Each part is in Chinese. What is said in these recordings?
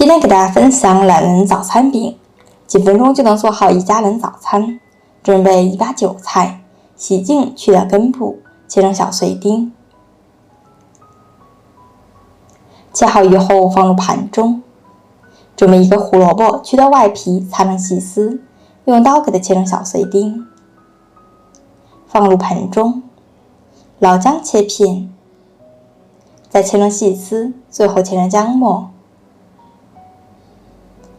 今天给大家分享懒人早餐饼，几分钟就能做好一家人早餐。准备一把韭菜，洗净去掉根部，切成小碎丁。切好以后放入盘中。准备一个胡萝卜，去掉外皮，擦成细丝，用刀给它切成小碎丁。放入盆中。老姜切片，再切成细丝，最后切成姜末。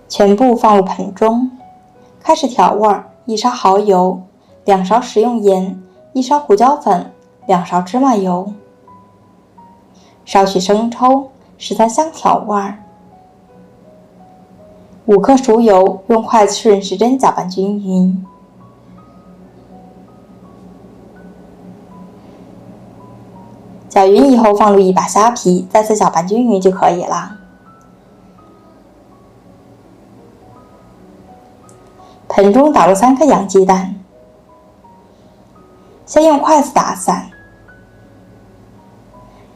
全部放入盆中，开始调味儿：1勺蚝油，2勺食用盐，1勺胡椒粉，2勺芝麻油，少许生抽，使它香调味儿。5克熟油，用筷子顺时针搅拌均匀。搅匀以后，放入一把虾皮，再次搅拌均匀就可以了。盆中打入3颗洋鸡蛋，先用筷子打散，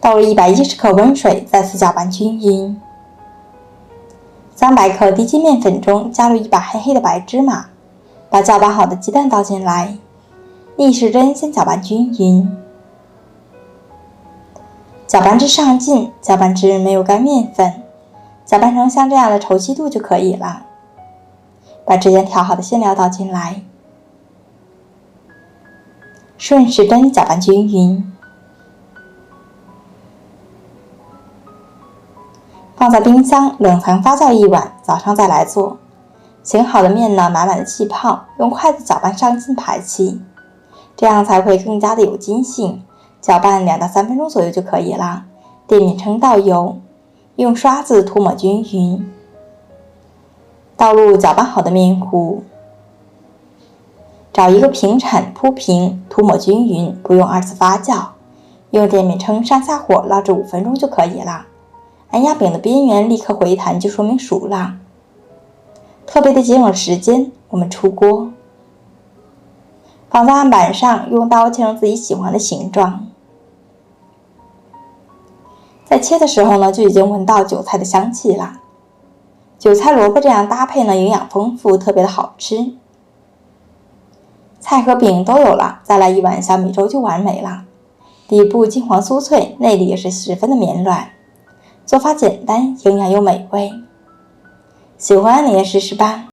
倒入110克温水，再次搅拌均匀。300克低筋面粉中加入1把黑黑的白芝麻，把搅拌好的鸡蛋倒进来，逆时针先搅拌均匀，搅拌至上劲，搅拌至没有干面粉，搅拌成像这样的稠稀度就可以了。把之前调好的馅料倒进来，顺时针搅拌均匀，放在冰箱冷藏发酵1晚，早上再来做。醒好的面呢，满满的气泡，用筷子搅拌上劲排气，这样才会更加的有筋性。搅拌2到3分钟左右就可以了。淀米称倒油，用刷子涂抹均匀。倒入搅拌好的面糊，找一个平铲铺平，涂抹均匀，不用2次发酵。用淀米称上下火烙制5分钟就可以了。按压饼的边缘立刻回弹，就说明熟了。特别的节省时间，我们出锅，放在案板上，用刀切成自己喜欢的形状。在切的时候呢，就已经闻到韭菜的香气了。韭菜萝卜这样搭配呢，营养丰富，特别的好吃。菜和饼都有了，再来1碗小米粥就完美了。底部金黄酥脆，内里也是十分的绵软。做法简单，营养又美味。喜欢你也试试吧。